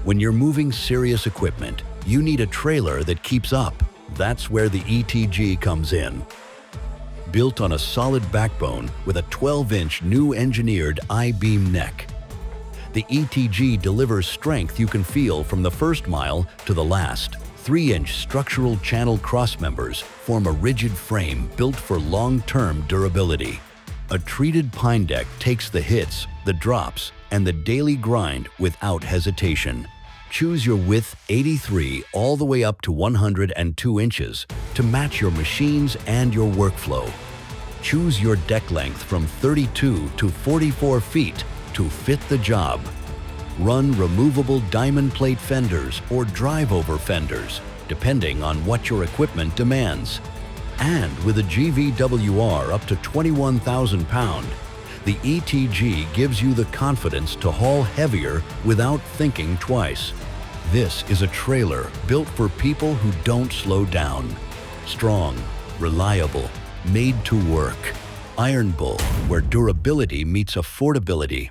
When you're moving serious equipment, you need a trailer that keeps up. That's where the ETG comes in. Built on a solid backbone with a 12-inch new engineered I-beam neck, the ETG delivers strength you can feel from the first mile to the last. 3-inch structural channel crossmembers form a rigid frame built for long-term durability. A treated pine deck takes the hits, the drops, and the daily grind without hesitation. Choose your width 83 all the way up to 102 inches to match your machines and your workflow. Choose your deck length from 32 to 44 feet to fit the job. Run removable diamond plate fenders or drive-over fenders, depending on what your equipment demands. And with a GVWR up to 21,000 pounds, the ETG gives you the confidence to haul heavier without thinking twice. This is a trailer built for people who don't slow down. Strong, reliable, made to work. Ironbull, where durability meets affordability.